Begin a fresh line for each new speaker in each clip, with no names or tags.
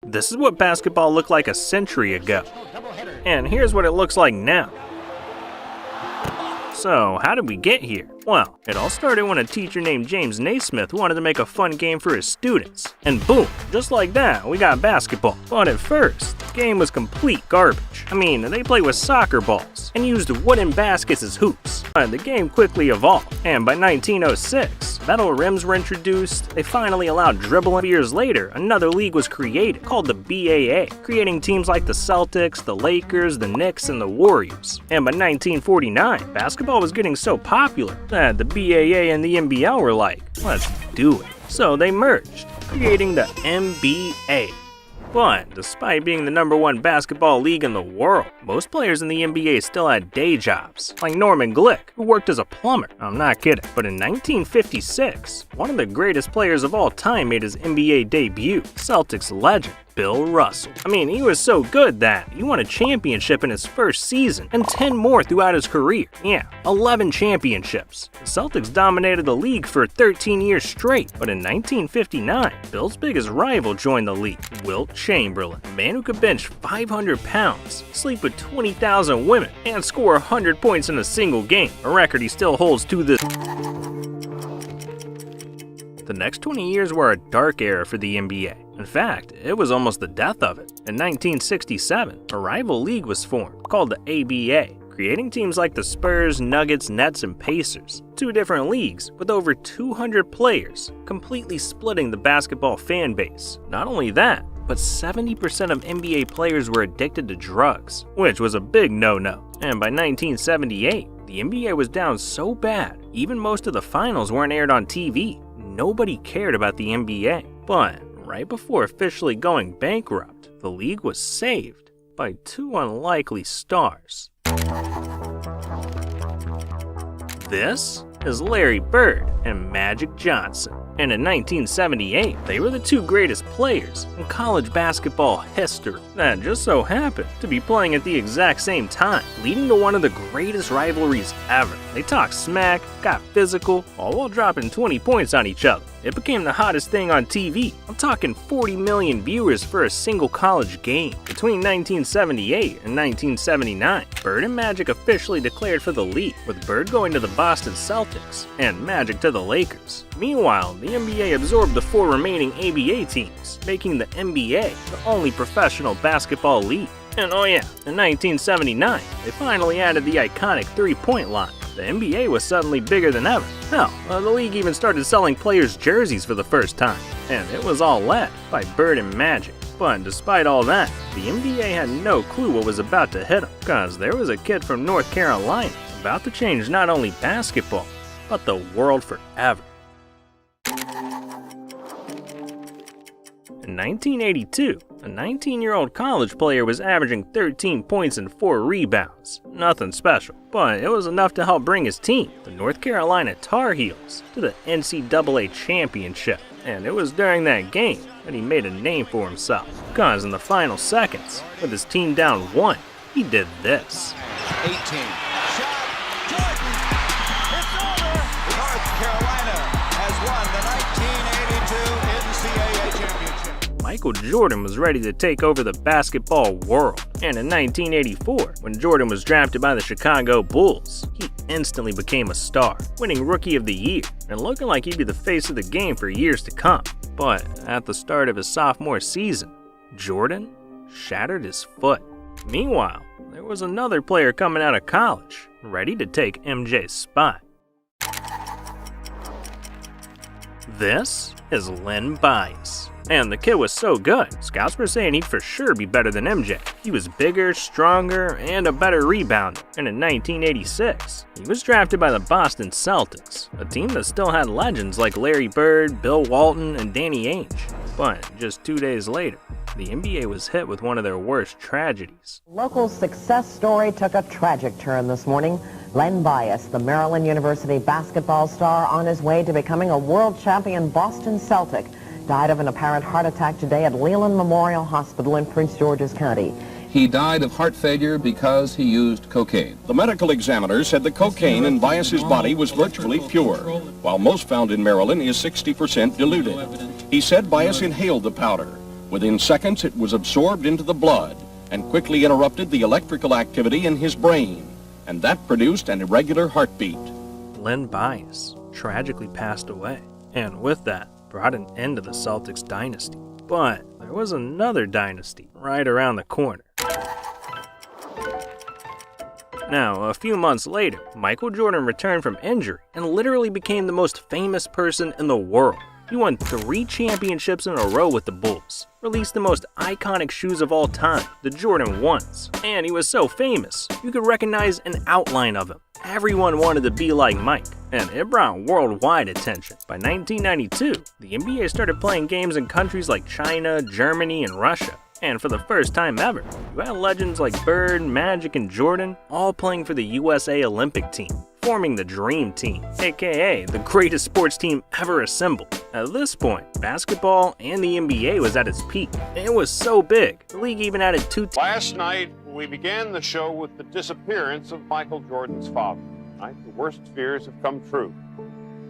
This is what basketball looked like a century ago. And here's what it looks like now. So, how did we get here? Well, it all started when a teacher named James Naismith wanted to make a fun game for his students. And boom, just like that, we got basketball. But at first, the game was complete garbage. I mean, they played with soccer balls and used wooden baskets as hoops. But the game quickly evolved, and by 1906, metal rims were introduced. They finally allowed dribbling. Years later, another league was created called the BAA, creating teams like the Celtics, the Lakers, the Knicks, and the Warriors. And by 1949, basketball was getting so popular that the BAA and the NBL were like, let's do it. So they merged, creating the NBA. But despite being the #1 basketball league in the world, most players in the NBA still had day jobs, like Norman Glick, who worked as a plumber. I'm not kidding. But in 1956, one of the greatest players of all time made his NBA debut, Celtics legend Bill Russell. I mean, he was so good that he won a championship in his first season and 10 more throughout his career. Yeah, 11 championships. The Celtics dominated the league for 13 years straight, but in 1959, Bill's biggest rival joined the league, Wilt Chamberlain, a man who could bench 500 pounds, sleep with 20,000 women, and score 100 points in a single game, a record he still holds to this. The next 20 years were a dark era for the NBA. In fact, it was almost the death of it. In 1967, a rival league was formed, called the ABA, creating teams like the Spurs, Nuggets, Nets, and Pacers. 2 different leagues with over 200 players, completely splitting the basketball fan base. Not only that, but 70% of NBA players were addicted to drugs, which was a big no-no. And by 1978, the NBA was down so bad, even most of the finals weren't aired on TV. Nobody cared about the NBA. But right before officially going bankrupt, the league was saved by 2 unlikely stars. This is Larry Bird and Magic Johnson. And in 1978, they were the 2 greatest players in college basketball history that just so happened to be playing at the exact same time, leading to one of the greatest rivalries ever. They talked smack, got physical, all while dropping 20 points on each other. It became the hottest thing on TV. I'm talking 40 million viewers for a single college game. Between 1978 and 1979, Bird and Magic officially declared for the league, with Bird going to the Boston Celtics and Magic to the Lakers. Meanwhile, the NBA absorbed the 4 remaining ABA teams, making the NBA the only professional basketball league. And oh yeah, in 1979, they finally added the iconic 3-point line. The NBA was suddenly bigger than ever. Hell, the league even started selling players' jerseys for the first time. And it was all led by Bird and Magic. But despite all that, the NBA had no clue what was about to hit them, because there was a kid from North Carolina about to change not only basketball, but the world forever. In 1982, a 19-year-old college player was averaging 13 points and 4 rebounds. Nothing special, but it was enough to help bring his team, the North Carolina Tar Heels, to the NCAA championship. And it was during that game that he made a name for himself, because in the final seconds, with his team down 1, he did this.
18. Shot. Jordan. It's over. North Carolina has won the 1982 NCAA championship.
Michael Jordan was ready to take over the basketball world. And in 1984, when Jordan was drafted by the Chicago Bulls, he instantly became a star, winning Rookie of the Year and looking like he'd be the face of the game for years to come. But at the start of his sophomore season, Jordan shattered his foot. Meanwhile, there was another player coming out of college, ready to take MJ's spot. This is Len Bias. And the kid was so good, scouts were saying he'd for sure be better than MJ. He was bigger, stronger, and a better rebounder. And in 1986, he was drafted by the Boston Celtics, a team that still had legends like Larry Bird, Bill Walton, and Danny Ainge. But just 2 days later, the NBA was hit with one of their worst tragedies.
Local success story took a tragic turn this morning. Len Bias, the Maryland University basketball star on his way to becoming a world champion Boston Celtic, died of an apparent heart attack today at Leland Memorial Hospital in Prince George's County.
He died of heart failure because he used cocaine. The medical examiner said the cocaine in Bias's body was virtually pure, while most found in Maryland is 60% diluted. He said Bias inhaled the powder. Within seconds, it was absorbed into the blood and quickly interrupted the electrical activity in his brain, and that produced an irregular heartbeat.
Len Bias tragically passed away, and with that, brought an end to the Celtics dynasty. But there was another dynasty right around the corner. Now, a few months later, Michael Jordan returned from injury and literally became the most famous person in the world. He won 3 championships in a row with the Bulls, released the most iconic shoes of all time, the Jordan 1s, and he was so famous, you could recognize an outline of him. Everyone wanted to be like Mike, and it brought worldwide attention. By 1992, the NBA started playing games in countries like China, Germany, and Russia. And for the first time ever, you had legends like Bird, Magic, and Jordan all playing for the USA Olympic team, forming the Dream Team, aka the greatest sports team ever assembled. At this point, basketball and the NBA was at its peak. It was so big, the league even added 2 teams.
Last night, we began the show with the disappearance of Michael Jordan's father. Tonight, the worst fears have come true.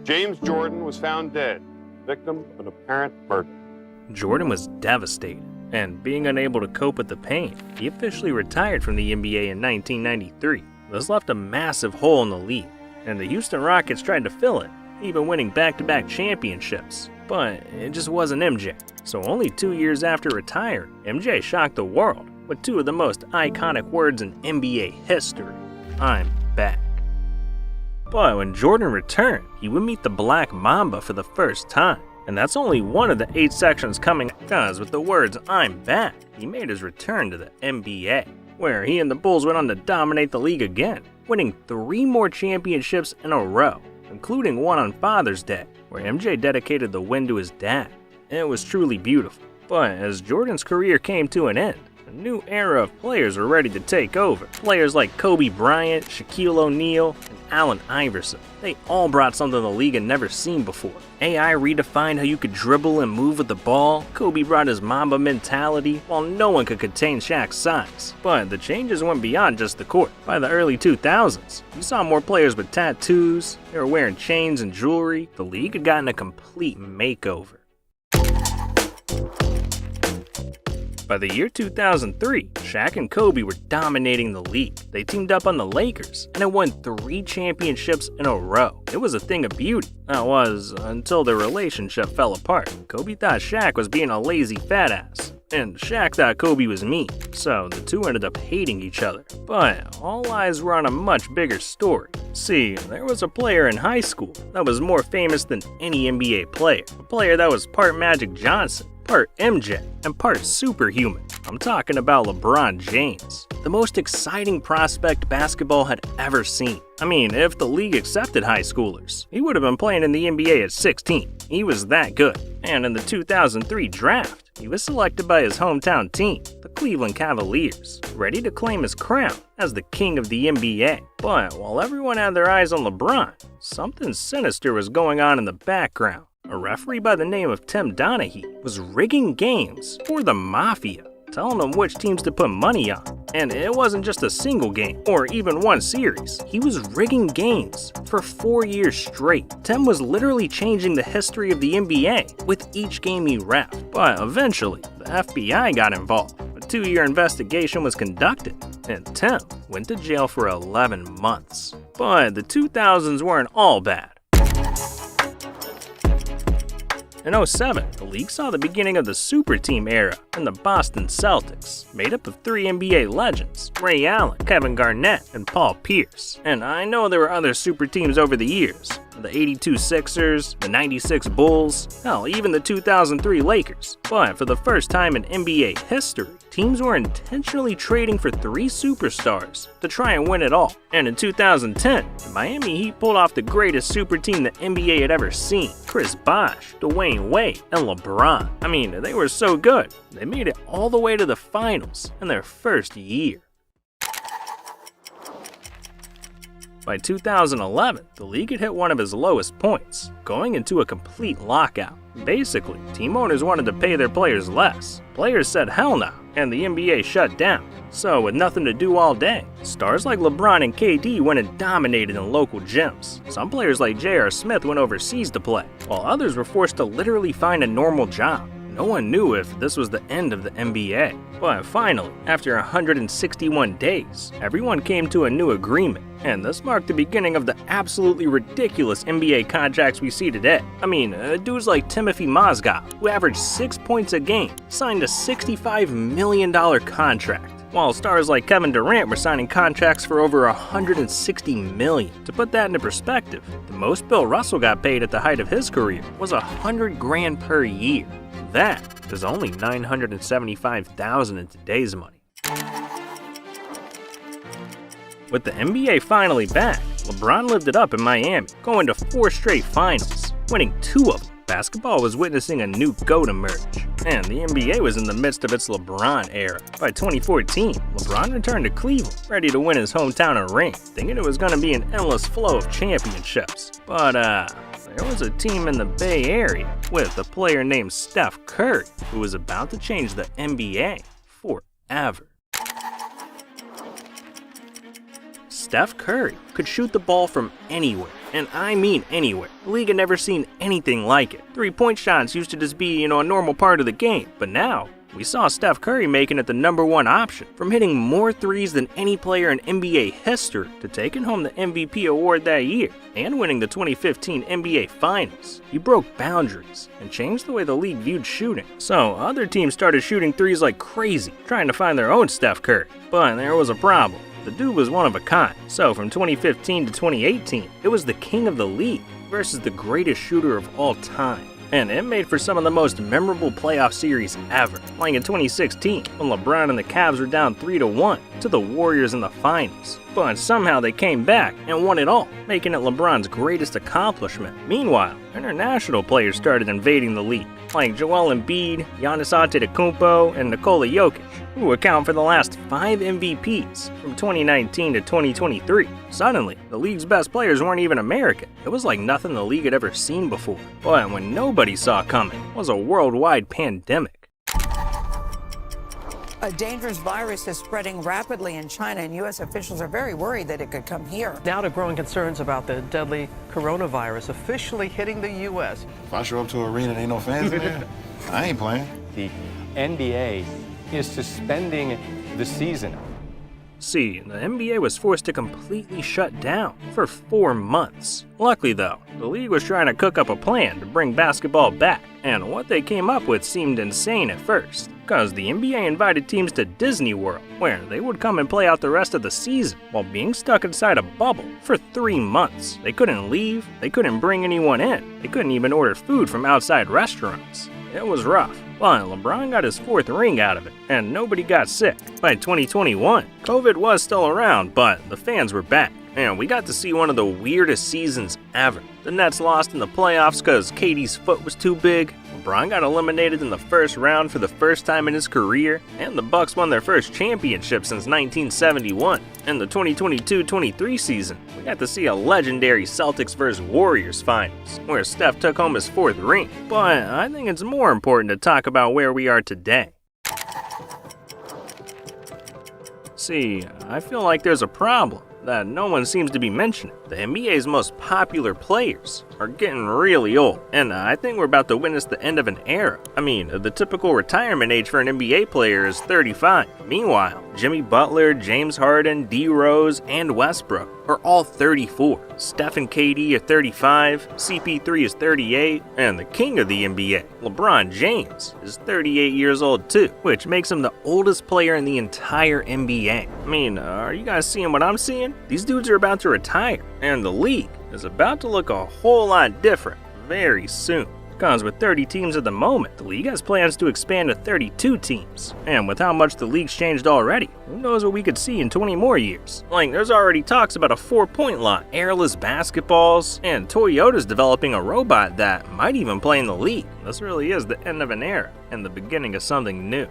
James Jordan was found dead, victim of an apparent murder.
Jordan was devastated, and being unable to cope with the pain, he officially retired from the NBA in 1993. This left a massive hole in the league, and the Houston Rockets tried to fill it, even winning back-to-back championships. But it just wasn't MJ. So only 2 years after retiring, MJ shocked the world with 2 of the most iconic words in NBA history: "I'm back." But when Jordan returned, he would meet the Black Mamba for the first time. And that's only one of the 8 sections coming, because with the words "I'm back," he made his return to the NBA, where he and the Bulls went on to dominate the league again, winning 3 more championships in a row, including one on Father's Day, where MJ dedicated the win to his dad. It was truly beautiful. But as Jordan's career came to an end, a new era of players were ready to take over. Players like Kobe Bryant, Shaquille O'Neal, and Allen Iverson. They all brought something the league had never seen before. AI redefined how you could dribble and move with the ball. Kobe brought his Mamba mentality, while no one could contain Shaq's size. But the changes went beyond just the court. By the early 2000s, you saw more players with tattoos, they were wearing chains and jewelry. The league had gotten a complete makeover. By the year 2003, Shaq and Kobe were dominating the league. They teamed up on the Lakers, and it won 3 championships in a row. It was a thing of beauty. That was, until their relationship fell apart. Kobe thought Shaq was being a lazy fat ass, and Shaq thought Kobe was mean, so the two ended up hating each other. But all eyes were on a much bigger story. See, there was a player in high school that was more famous than any NBA player. A player that was part Magic Johnson, part MJ, and part superhuman. I'm talking about LeBron James, the most exciting prospect basketball had ever seen. I mean, if the league accepted high schoolers, he would have been playing in the NBA at 16. He was that good. And in the 2003 draft, he was selected by his hometown team, the Cleveland Cavaliers, ready to claim his crown as the king of the NBA. But while everyone had their eyes on LeBron, something sinister was going on in the background. A referee by the name of Tim Donaghy was rigging games for the Mafia, telling them which teams to put money on. And it wasn't just a single game, or even one series. He was rigging games for 4 years straight. Tim was literally changing the history of the NBA with each game he reffed. But eventually, the FBI got involved. A 2-year investigation was conducted, and Tim went to jail for 11 months. But the 2000s weren't all bad. In 2007, the league saw the beginning of the super team era in the Boston Celtics, made up of 3 NBA legends: Ray Allen, Kevin Garnett, and Paul Pierce. And I know there were other super teams over the years: the 82 Sixers, the 96 Bulls, hell, even the 2003 Lakers. But for the first time in NBA history, teams were intentionally trading for 3 superstars to try and win it all. And in 2010, the Miami Heat pulled off the greatest super team the NBA had ever seen: Chris Bosh, Dwayne Wade, and LeBron. I mean, they were so good, they made it all the way to the finals in their first year. By 2011, the league had hit one of its lowest points, going into a complete lockout. Basically, team owners wanted to pay their players less. Players said hell no, and the NBA shut down. So with nothing to do all day, stars like LeBron and KD went and dominated in local gyms. Some players like J.R. Smith went overseas to play, while others were forced to literally find a normal job. no one knew if this was the end of the NBA. But finally, after 161 days, everyone came to a new agreement, and this marked the beginning of the absolutely ridiculous NBA contracts we see today. I mean, dudes like Timothy Mozgov, who averaged 6 points a game, signed a $65 million contract, while stars like Kevin Durant were signing contracts for over $160 million. To put that into perspective, the most Bill Russell got paid at the height of his career was $100 grand per year. That is only $975,000 in today's money. With the NBA finally back, LeBron lived it up in Miami, going to 4 straight finals, winning 2 of them. Basketball was witnessing a new GOAT emerge, and the NBA was in the midst of its LeBron era. By 2014, LeBron returned to Cleveland, ready to win his hometown a ring, thinking it was going to be an endless flow of championships. But there was a team in the Bay Area with a player named Steph Curry who was about to change the NBA forever. Steph Curry could shoot the ball from anywhere, and I mean anywhere. The league had never seen anything like it. 3-point shots used to just be, a normal part of the game, but now we saw Steph Curry making it the #1 option, from hitting more threes than any player in NBA history to taking home the MVP award that year and winning the 2015 NBA Finals. He broke boundaries and changed the way the league viewed shooting. So other teams started shooting threes like crazy, trying to find their own Steph Curry. But there was a problem. The dude was one of a kind. So from 2015 to 2018, it was the king of the league versus the greatest shooter of all time. And it made for some of the most memorable playoff series ever, like in 2016, when LeBron and the Cavs were down 3-1 to the Warriors in the finals. But somehow they came back and won it all, making it LeBron's greatest accomplishment. Meanwhile, international players started invading the league, like Joel Embiid, Giannis Antetokounmpo, and Nikola Jokic, who account for the last 5 MVPs from 2019 to 2023. Suddenly, the league's best players weren't even American. It was like nothing the league had ever seen before. But when nobody saw coming was a worldwide pandemic.
A dangerous virus is spreading rapidly in China, and U.S. officials are very worried that it could come here.
Now to growing concerns about the deadly coronavirus officially hitting the U.S.
If I show up to an arena and ain't no fans in there, I ain't playing.
The NBA is suspending the season.
See, the NBA was forced to completely shut down for 4 months. Luckily though, the league was trying to cook up a plan to bring basketball back, and what they came up with seemed insane at first, because the NBA invited teams to Disney World, where they would come and play out the rest of the season while being stuck inside a bubble for 3 months. They couldn't leave, they couldn't bring anyone in, they couldn't even order food from outside restaurants. It was rough. But LeBron got his 4th ring out of it, and nobody got sick. By 2021, COVID was still around, but the fans were back, and we got to see one of the weirdest seasons ever. The Nets lost in the playoffs because KD's foot was too big. LeBron got eliminated in the first round for the first time in his career, and the Bucks won their first championship since 1971. In the 2022-23 season, we got to see a legendary Celtics vs. Warriors finals, where Steph took home his 4th ring. But I think it's more important to talk about where we are today. See, I feel like there's a problem that no one seems to be mentioning. The NBA's most popular players are getting really old, and I think we're about to witness the end of an era. I mean, the typical retirement age for an NBA player is 35. Meanwhile, Jimmy Butler, James Harden, D. Rose, and Westbrook are all 34. Steph and KD are 35, CP3 is 38, and the king of the NBA, LeBron James, is 38 years old too, which makes him the oldest player in the entire NBA. I mean, are you guys seeing what I'm seeing? These dudes are about to retire, and the league is about to look a whole lot different very soon. Because with 30 teams at the moment, the league has plans to expand to 32 teams. And with how much the league's changed already, who knows what we could see in 20 more years. Like, there's already talks about a 4-point line, airless basketballs, and Toyota's developing a robot that might even play in the league. This really is the end of an era and the beginning of something new.